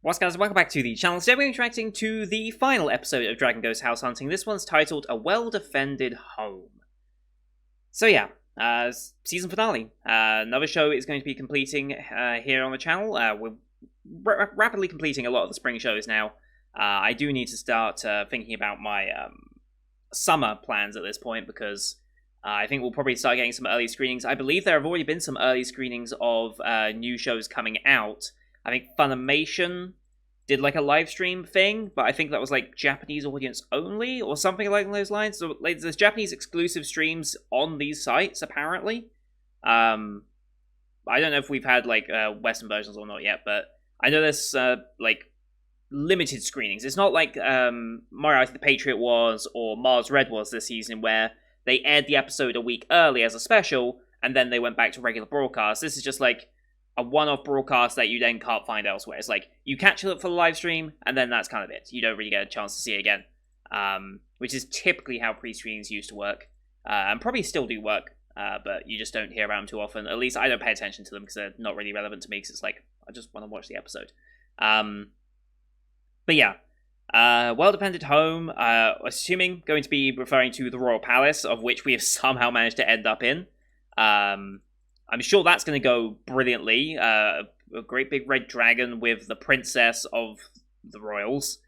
What's guys, welcome back to the channel. Today we're interacting to the final episode of Dragon Ghost House Hunting. This one's titled A Well-Defended Home. So yeah, season finale. Another show is going to be completing here on the channel. We're rapidly completing a lot of the spring shows now. I do need to start thinking about my summer plans at this point because I think we'll probably start getting some early screenings. I believe there have already been some early screenings of new shows coming out. I think Funimation did like a live stream thing, but I think that was like Japanese audience only or something along those lines. So like, there's Japanese exclusive streams on these sites apparently. I don't know if we've had like Western versions or not yet, but I know there's like limited screenings. It's not like Mario the Patriot was or Mars Red was this season where they aired the episode a week early as a special and then they went back to regular broadcast. This is just like a one-off broadcast that you then can't find elsewhere. It's like, you catch it for the live stream, and then that's kind of it. You don't really get a chance to see it again. Which is typically how pre-screenings used to work. And probably still do work, but you just don't hear about them too often. At least I don't pay attention to them, because they're not really relevant to me, because it's like, I just want to watch the episode. But yeah. Well-Defended Home, assuming going to be referring to the Royal Palace, of which we have somehow managed to end up in. I'm sure that's going to go brilliantly. A great big red dragon with the princess of the royals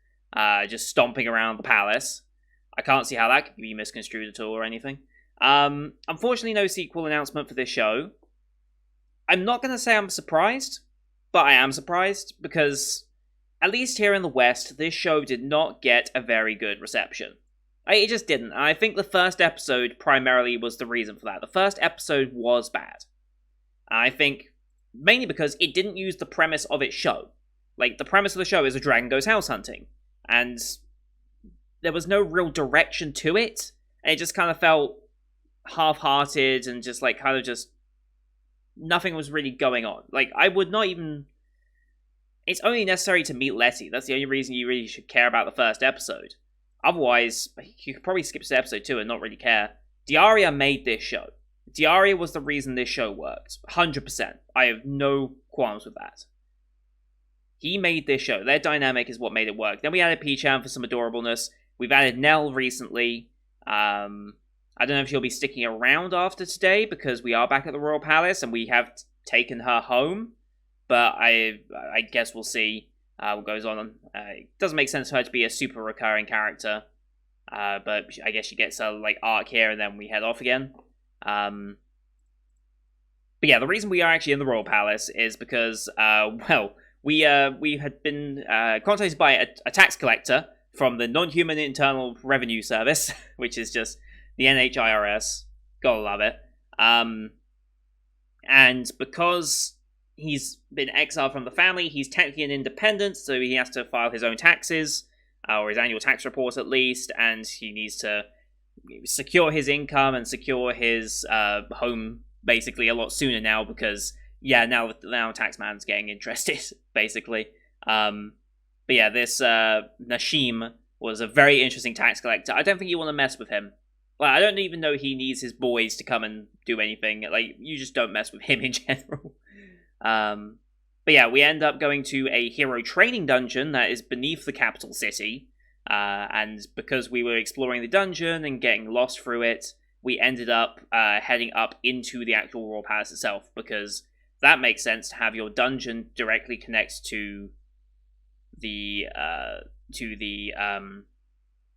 just stomping around the palace. I can't see how that could be misconstrued at all or anything. Unfortunately, no sequel announcement for this show. I'm not going to say I'm surprised, but I am surprised because, at least here in the West, this show did not get a very good reception. It just didn't. I think the first episode primarily was the reason for that. The first episode was bad. I think mainly because it didn't use the premise of its show. Like, the premise of the show is a dragon goes house hunting. And there was no real direction to it. And it just kind of felt half-hearted and just, like, kind of just... nothing was really going on. Like, I would not even... It's only necessary to meet Letty. That's the only reason you really should care about the first episode. Otherwise, you could probably skip to episode 2 and not really care. Diaria made this show. Diaria was the reason this show worked. 100%. I have no qualms with that. He made this show. Their dynamic is what made it work. Then we added P-Chan for some adorableness. We've added Nell recently. I don't know if she'll be sticking around after today because we are back at the Royal Palace and we have taken her home. But I guess we'll see what goes on. It doesn't make sense for her to be a super recurring character. But I guess she gets a like arc here and then we head off again. But yeah, the reason we are actually in the Royal Palace is because, we had been contacted by a tax collector from the Non-Human Internal Revenue Service, which is just the NHIRS. Gotta love it. And because he's been exiled from the family, he's technically an independent, so he has to file his own taxes, or his annual tax report at least, and he needs to secure his income and secure his home basically a lot sooner now because now Taxman's getting interested basically. But yeah, this Nashim was a very interesting tax collector. I don't think you want to mess with him. Well, I don't even know he needs his boys to come and do anything. Like, you just don't mess with him in general. But yeah, we end up going to a hero training dungeon that is beneath the capital city. And because we were exploring the dungeon and getting lost through it, we ended up heading up into the actual Royal Palace itself, because that makes sense to have your dungeon directly connect to the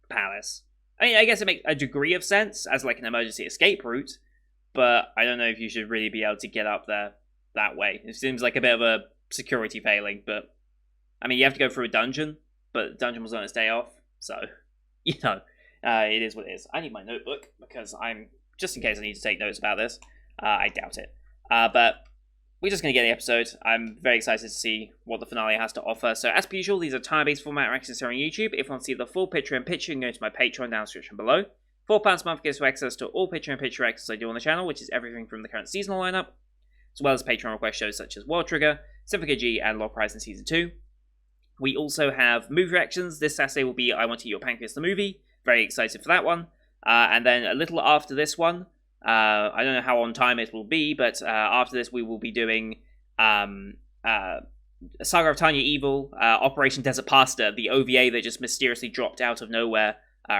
palace. I mean, I guess it makes a degree of sense as like an emergency escape route, but I don't know if you should really be able to get up there that way. It seems like a bit of a security failing, but I mean, you have to go through a dungeon, but the dungeon was on its day off. So, you know, it is what it is. I need my notebook because just in case I need to take notes about this. I doubt it. But we're just going to get the episode. I'm very excited to see what the finale has to offer. So, as per usual, these are time-based format reactions here on YouTube. If you want to see the full picture-in-picture, you can go to my Patreon down in the description below. £4 a month gives you access to all picture-in-picture reactions I do on the channel, which is everything from the current seasonal lineup, as well as Patreon request shows such as World Trigger, Symphonica G, and Log Horizon Season 2. We also have movie reactions. This Saturday will be I Want to Eat Your Pancreas the Movie. Very excited for that one. And then a little after this one, I don't know how on time it will be, but after this we will be doing Saga of Tanya Evil, Operation Desert Pasta, the OVA that just mysteriously dropped out of nowhere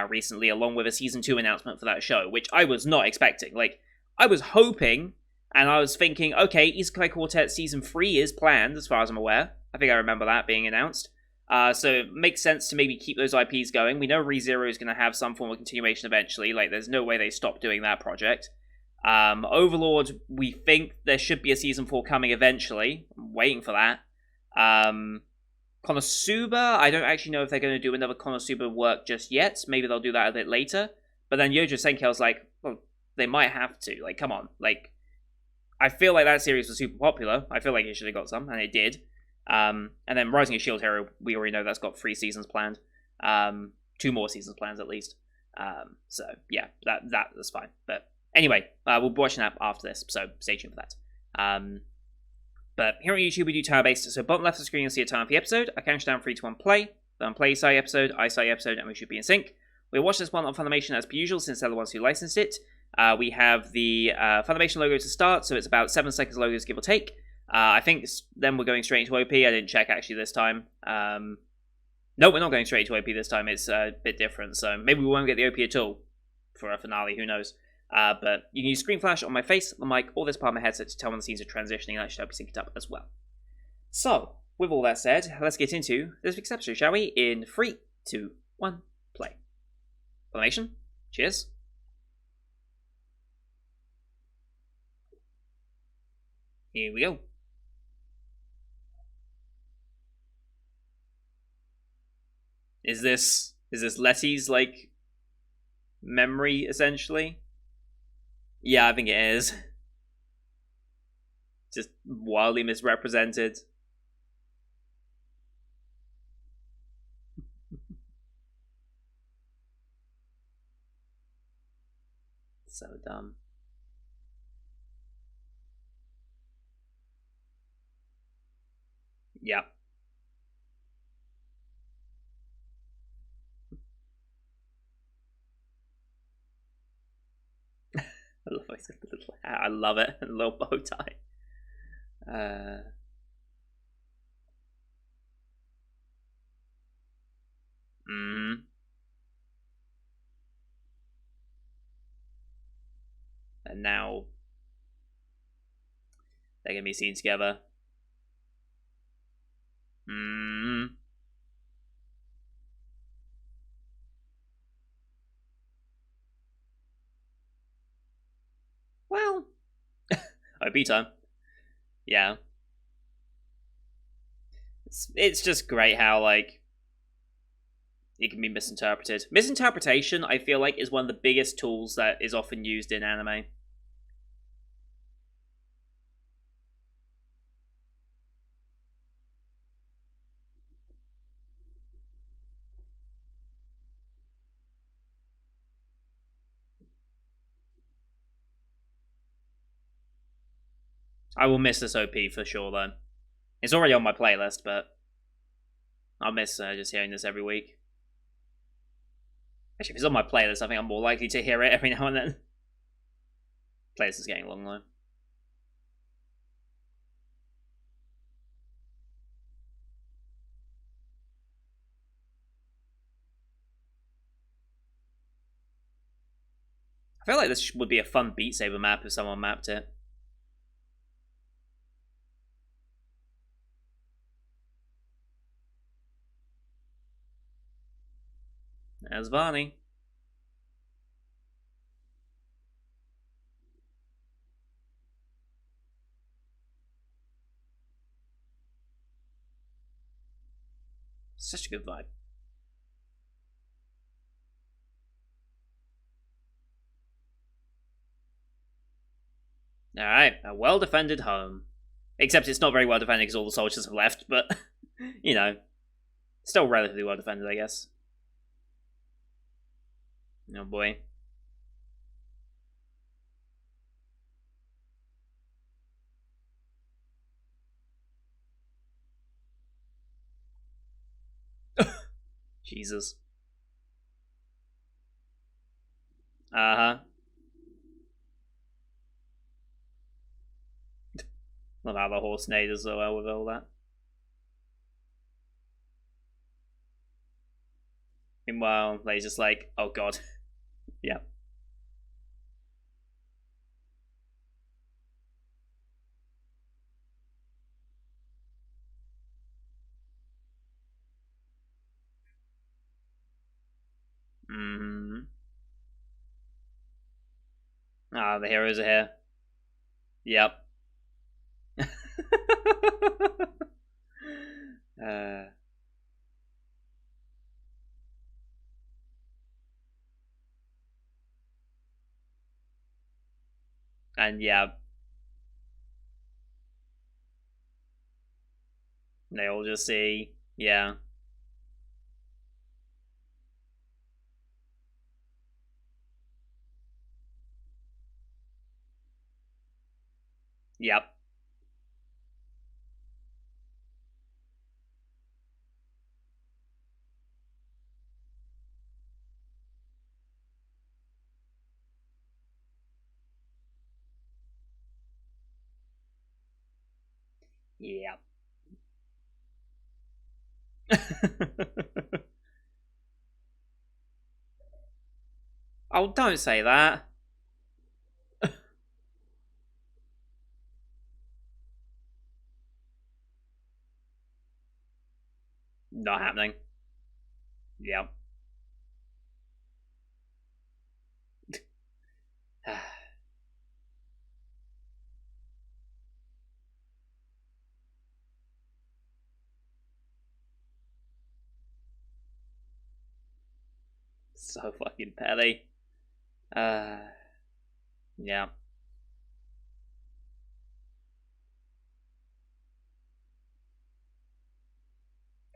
recently, along with a season 2 announcement for that show, which I was not expecting. Like, I was hoping, and I was thinking, okay, Isekai Quartet season 3 is planned, as far as I'm aware. I think I remember that being announced. So it makes sense to maybe keep those IPs going. We know ReZero is going to have some form of continuation eventually. Like, there's no way they stop doing that project. Overlord, we think there should be a season 4 coming eventually. I'm waiting for that. Konosuba, I don't actually know if they're going to do another Konosuba work just yet. Maybe they'll do that a bit later. But then Yojo Senki's like, well, they might have to. Like, come on. Like, I feel like that series was super popular. I feel like it should have got some, and it did. And then Rising of Shield Hero, we already know that's got 3 seasons planned. 2 more seasons planned at least. So yeah, that's fine. But anyway, we'll be watching that after this, so stay tuned for that. But here on YouTube we do timer based, so bottom left of the screen you'll see a timer for the episode. I count down 3 to 1 play, then play side episode, I side episode, and we should be in sync. We'll watch this one on Funimation as per usual since they're the ones who licensed it. We have the Funimation logo to start, so it's about 7 seconds logos give or take. I think then we're going straight into OP. I didn't check actually this time. No, we're not going straight to OP this time. It's a bit different, so maybe we won't get the OP at all for a finale, who knows. But you can use screen flash on my face, the mic, or this part of my headset to tell when the scenes are transitioning, and that should help you sync it up as well. So, with all that said, let's get into this week's episode, shall we? In 3, 2, 1, play. Funimation, cheers. Here we go. Is this Letty's, like, memory, essentially? Yeah, I think it is. Just wildly misrepresented. So dumb. Yeah. I love his little hat. I love it. A little bow tie. And now they're gonna be seen together. Well, OP time. Yeah. It's just great how, like, it can be misinterpreted. Misinterpretation, I feel like, is one of the biggest tools that is often used in anime. I will miss this OP for sure, though. It's already on my playlist, but I'll miss just hearing this every week. Actually, if it's on my playlist, I think I'm more likely to hear it every now and then. Playlist is getting long, though. I feel like this would be a fun Beat Saber map if someone mapped it. There's Varney. Such a good vibe. Alright, a well-defended home. Except it's not very well defended because all the soldiers have left, but, you know, still relatively well defended, I guess. Oh boy. Jesus. Uh-huh. Love how the horse neighed as well with all that. Meanwhile, Lay's just like, oh god. Yeah. Mm-hmm. Ah, the heroes are here. Yep. uh, and yeah, they all just see, yeah, yep, yep. Oh, don't say that. Not happening. Yep. So fucking petty. Uh, yeah.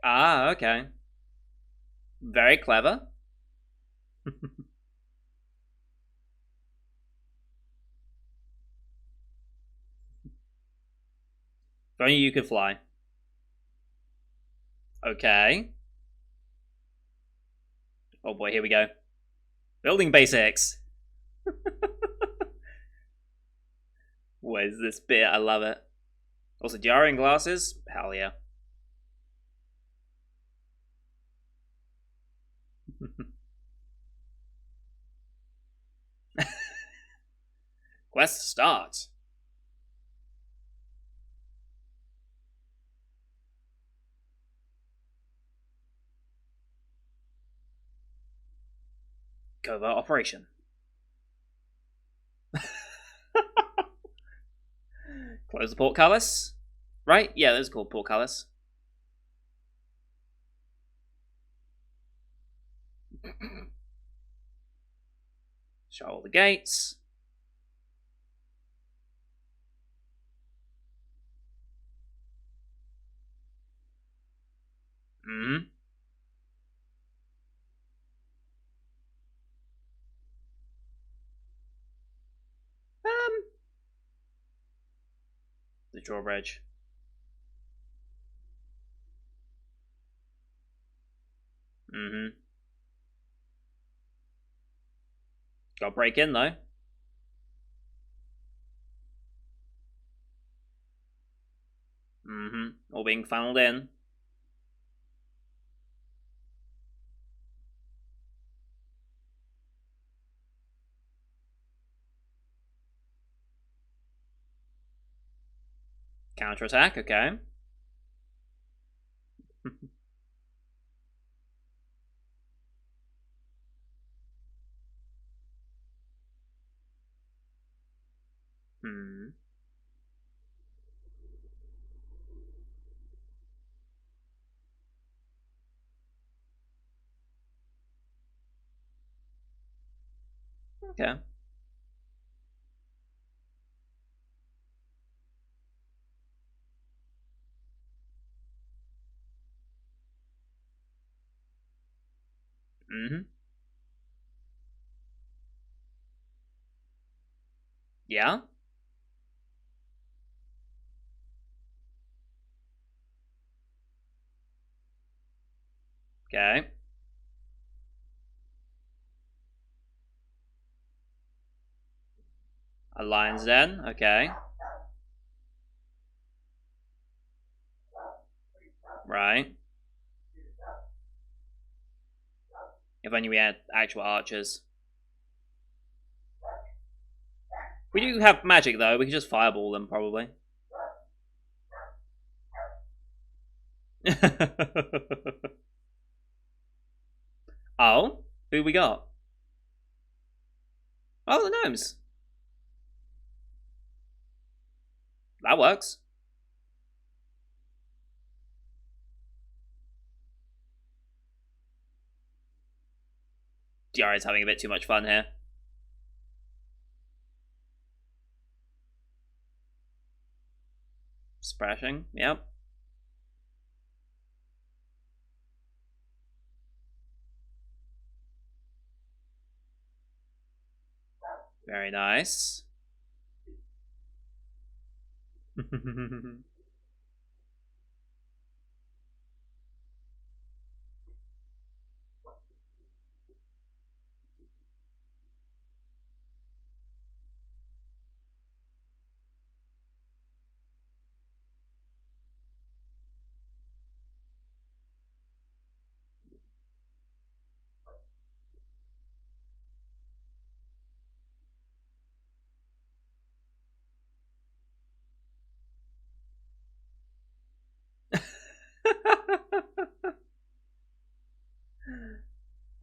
Ah, okay. Very clever. If only you could fly. Okay. Oh boy, here we go. Building basics. What is this bit? I love it. Also, jarring glasses? Hell yeah. Quest start. Covert operation. Close the portcullis. Right? Yeah, that's called portcullis. Show all the gates. Mm-hmm. Um, the drawbridge. Mm-hmm. Got to break in though. Mm-hmm. All being funneled in. Counterattack, okay. Hmm. Okay. Mm-hmm. Yeah. Okay. A lion's den. Okay. Right. If only we had actual archers. We do have magic, though. We can just fireball them, probably. Oh? Who we got? Oh, the gnomes. That works. Diara's having a bit too much fun here. Splashing, yep. Very nice.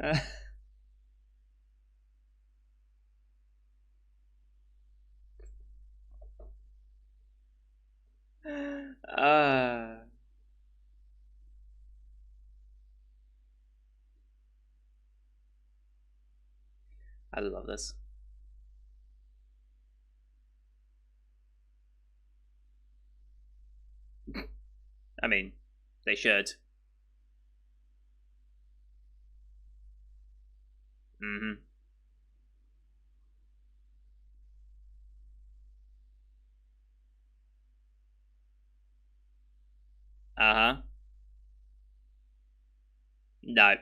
uh, I love this. I mean, they should. Mm-hmm. Uh-huh. No.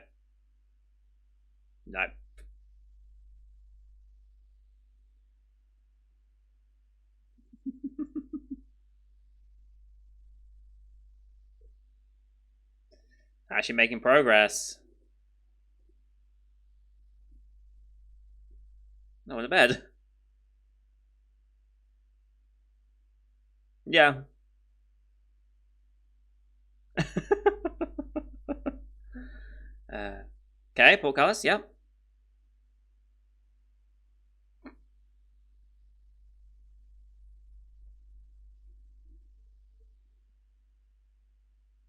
No. Actually making progress. No one to bed. Yeah. Okay, portcullis, yep.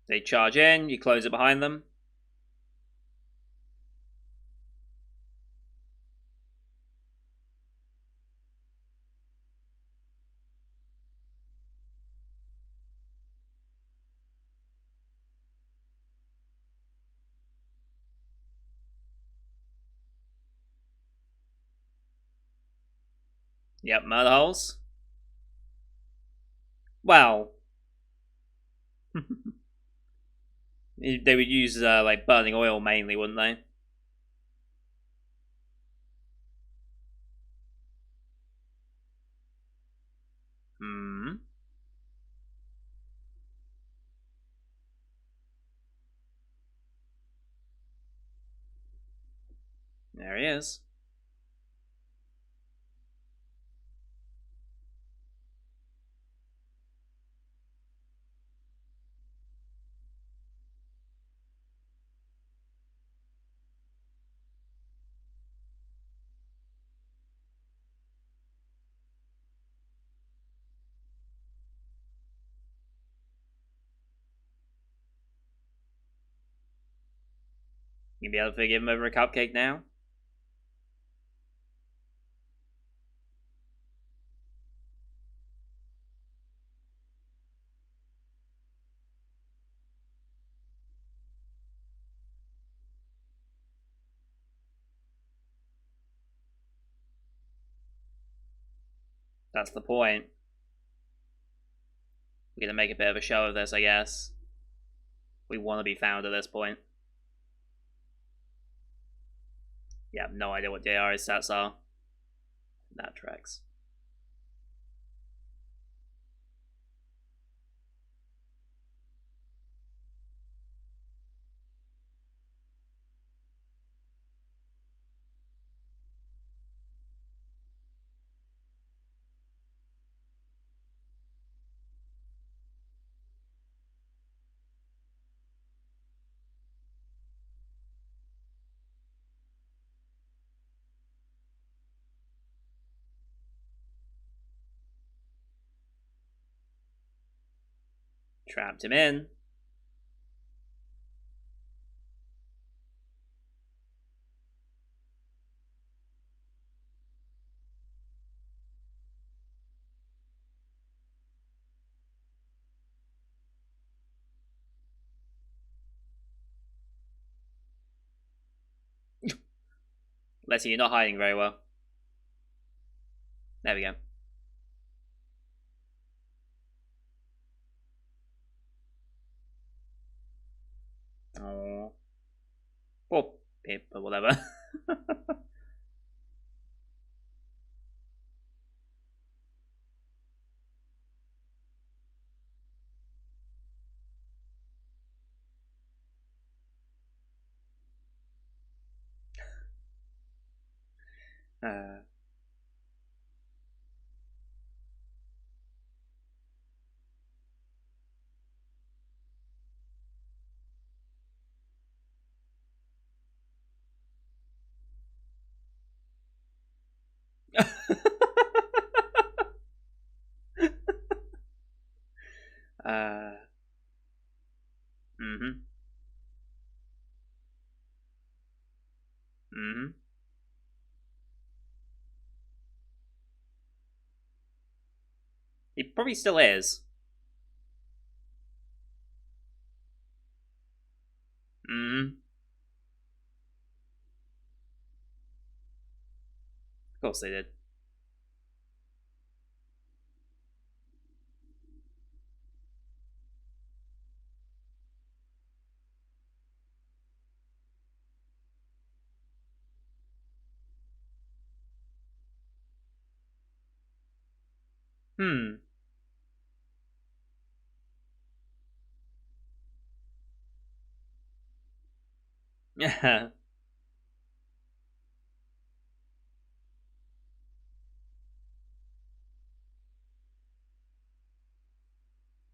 They charge in, you close it behind them. Yep, murder holes. Well, they would use like burning oil mainly, wouldn't they? Hmm. There he is. You be able to forgive him over a cupcake now? That's the point. We're gonna make a bit of a show of this, I guess. We want to be found at this point. Yeah, no idea what DR's stats are. That tracks. Trapped him in. Letty, you're not hiding very well. There we go. Oh. Poor Pip, or whatever. uh. uh. Mm-hmm. Mm-hmm. He probably still is. Mm-hmm. Of course they did. Hmm. Yeah.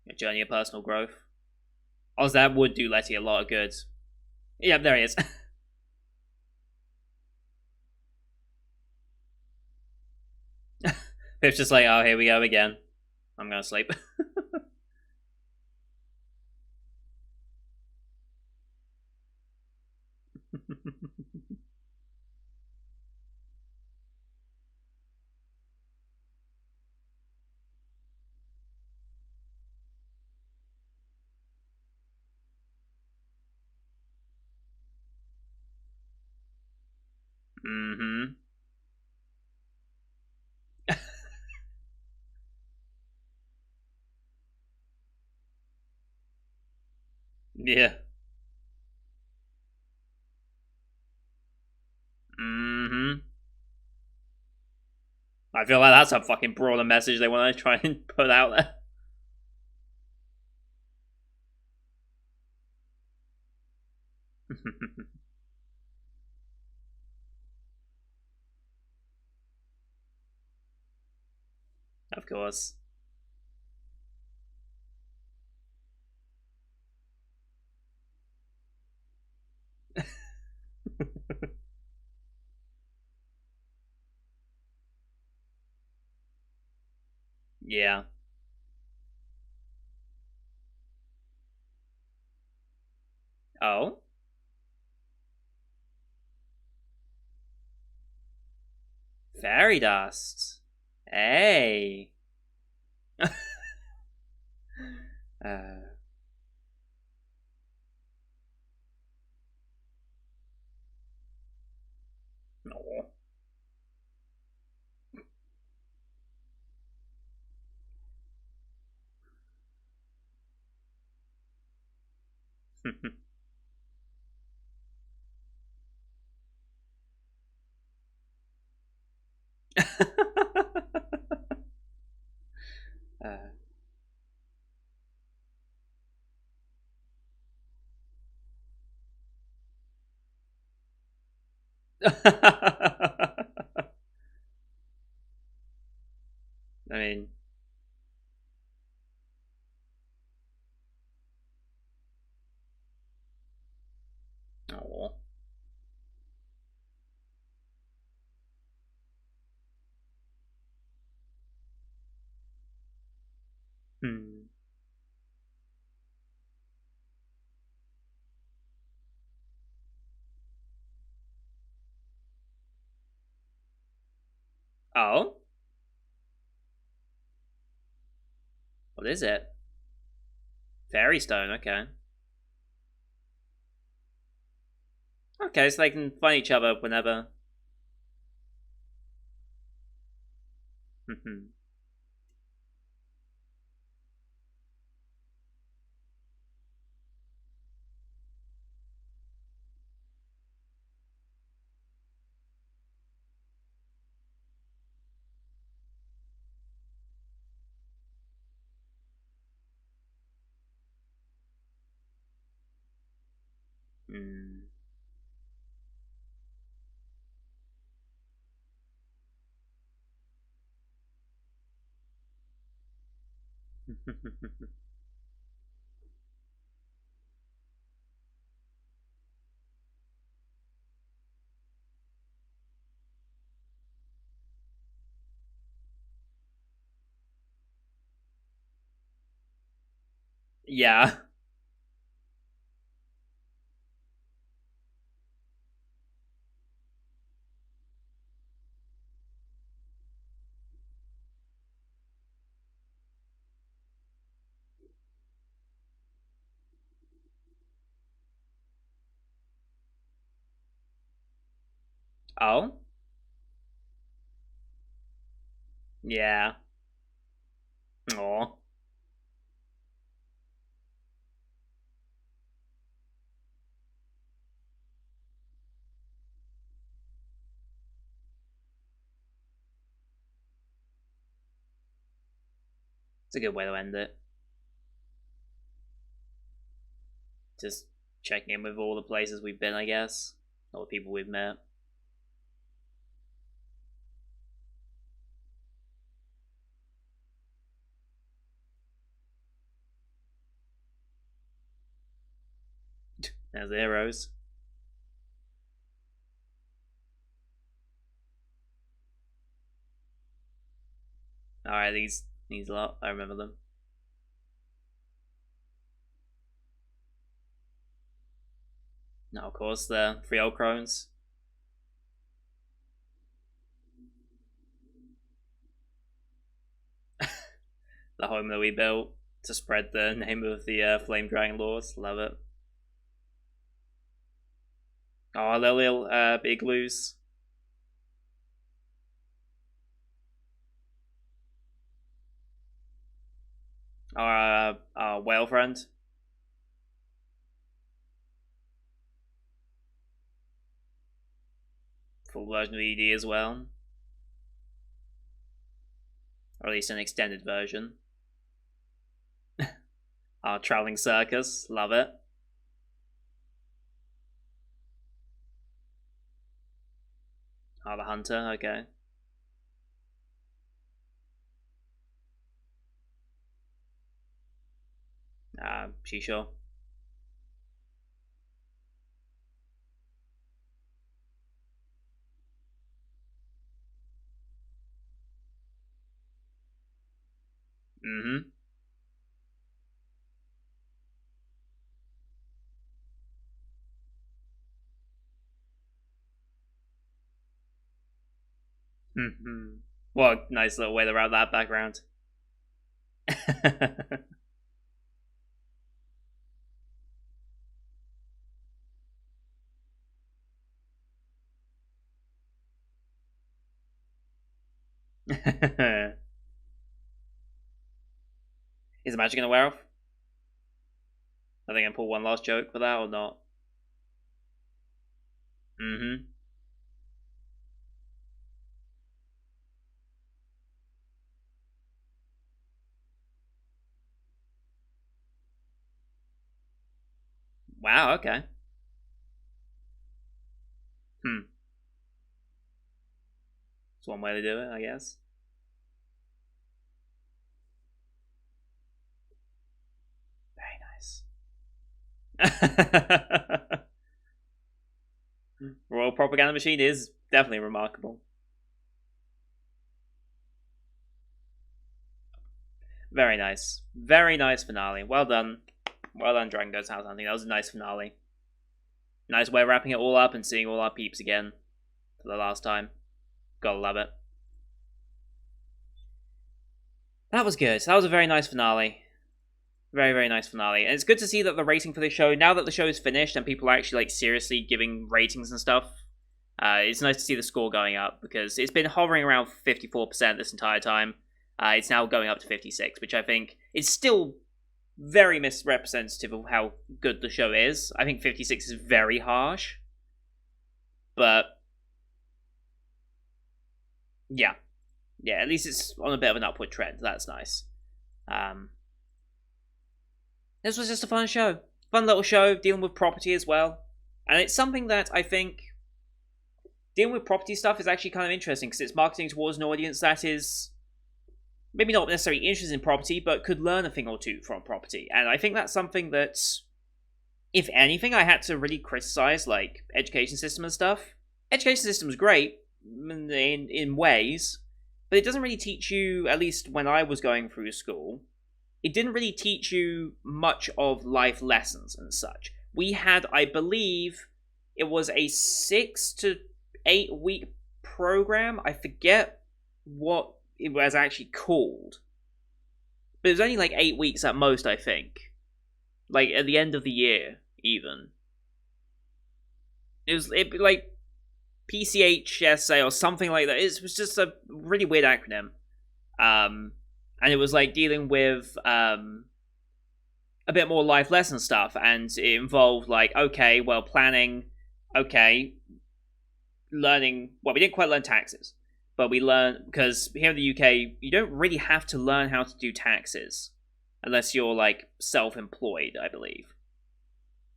A journey of personal growth. Also, that would do Letty a lot of good. Yep, there he is. Pip's just like, oh, here we go again. I'm gonna sleep. Mm-hmm. Yeah. Mm-hmm. I feel like that's a fucking broader message they want to try and put out there. Of course. Yeah. Oh? Fairy dust. Hey. uh, no. uh. I mean, oh. Hmm. Oh? What is it? Fairy stone, okay. Okay, so they can find each other whenever. Hmm. Yeah. Oh? Yeah. Aw. It's a good way to end it. Just checking in with all the places we've been, I guess. All the people we've met. As the heroes. Alright, these lot, I remember them. No, of course, the three old crones. The home that we built to spread the name of the Flame Dragon Lords. Love it. Oh, little igloos. Our whale friend. Full version of ED as well. Or at least an extended version. Our traveling circus. Love it. Oh, the hunter. Okay. She sure. Mm-hmm. Mm-hmm. What a nice little way to wrap that background. Is the magic gonna wear off? Are they gonna pull one last joke for that or not? Mm-hmm. Wow, okay. Hmm. It's one way to do it, I guess. Very nice. Royal Propaganda Machine is definitely remarkable. Very nice. Very nice finale. Well done. Well done, Dragon Ghost House Hunting. That was a nice finale. Nice way of wrapping it all up and seeing all our peeps again for the last time. Gotta love it. That was good. That was a very nice finale. Very, very nice finale. And it's good to see that the rating for the show, now that the show is finished and people are actually like seriously giving ratings and stuff, it's nice to see the score going up, because it's been hovering around 54% this entire time. It's now going up to 56, which I think is still very misrepresentative of how good the show is. I think 56 is very harsh. But yeah. Yeah, at least it's on a bit of an upward trend. That's nice. This was just a fun show. Fun little show, dealing with property as well. And it's something that I think dealing with property stuff is actually kind of interesting, because it's marketing towards an audience that is maybe not necessarily interested in property, but could learn a thing or two from property. And I think that's something that, if anything, I had to really criticize, like, education system and stuff. Education system is great in ways, but it doesn't really teach you, at least when I was going through school, it didn't really teach you much of life lessons and such. We had, I believe, it was a 6 to 8 week program. I forget what it was actually called, but it was only like 8 weeks at most, I think. Like at the end of the year, even. It was like PCHSA or something like that. It was just a really weird acronym. And it was like dealing with a bit more life lesson stuff, and it involved like, okay, well, planning, okay, learning, well, we didn't quite learn taxes, but we learned, because here in the UK, you don't really have to learn how to do taxes unless you're like self-employed, I believe.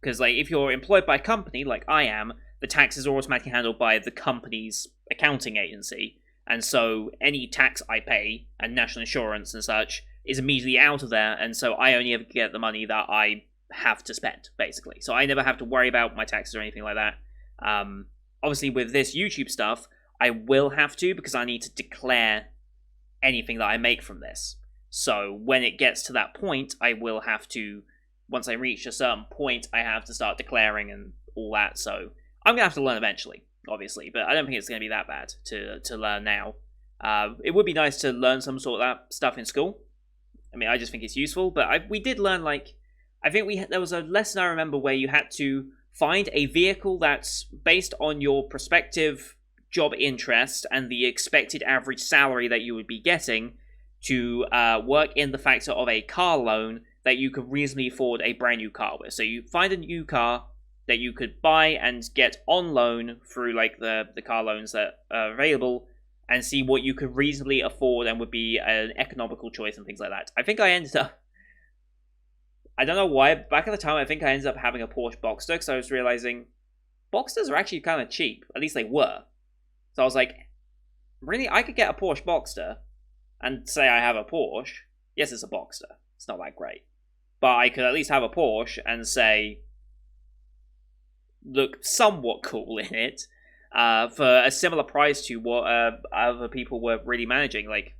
Because like if you're employed by a company, like I am, the taxes are automatically handled by the company's accounting agency. And so any tax I pay and national insurance and such is immediately out of there, and so I only ever get the money that I have to spend, basically. So I never have to worry about my taxes or anything like that. Obviously, with this YouTube stuff, I will have to, because I need to declare anything that I make from this. So when it gets to that point, I will have to, once I reach a certain point, I have to start declaring and all that. So I'm going to have to learn eventually, obviously, but I don't think it's going to be that bad to learn now. It would be nice to learn some sort of that stuff in school. I mean, I just think it's useful, but we did learn, like, I think there was a lesson I remember where you had to find a vehicle that's based on your prospective job interest and the expected average salary that you would be getting to work in the factor of a car loan that you could reasonably afford a brand new car with. So you find a new car that you could buy and get on loan through like the car loans that are available, and see what you could reasonably afford and would be an economical choice and things like that. I think I ended up, I don't know why, back at the time I think I ended up having a Porsche Boxster, because I was realizing Boxsters are actually kind of cheap. At least they were. So I was like, really, I could get a Porsche Boxster and say I have a Porsche. Yes, it's a Boxster. It's not that great. But I could at least have a Porsche and say, look somewhat cool in it, for a similar price to what other people were really managing. Like,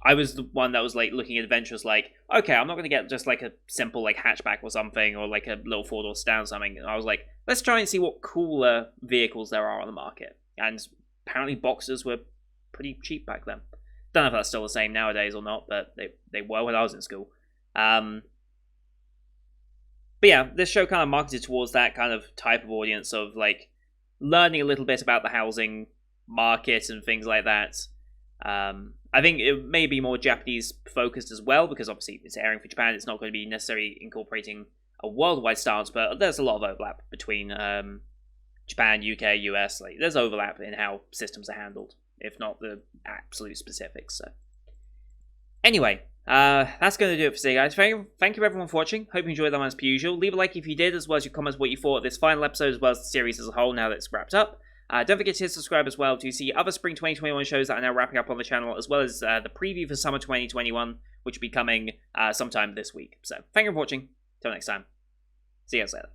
I was the one that was like looking at adventures like, okay, I'm not going to get just like a simple like hatchback or something, or like a little four-door sedan or something. And I was like, let's try and see what cooler vehicles there are on the market. And apparently Boxsters were pretty cheap back then. Don't know if that's still the same nowadays or not, but they were when I was in school. But yeah, this show kind of marketed towards that kind of type of audience of like learning a little bit about the housing market and things like that. I think it may be more Japanese focused as well, because obviously it's airing for Japan. It's not going to be necessarily incorporating a worldwide stance, but there's a lot of overlap between Japan, UK, US. Like, there's overlap in how systems are handled, if not the absolute specifics. So anyway, that's going to do it for today, guys. Thank you everyone for watching. Hope you enjoyed that one as per usual. Leave a like if you did, as well as your comments what you thought of this final episode, as well as the series as a whole now that it's wrapped up. Don't forget to hit subscribe as well to see other Spring 2021 shows that are now wrapping up on the channel, as well as the preview for Summer 2021, which will be coming sometime this week. So thank you for watching. Till next time. See you guys later.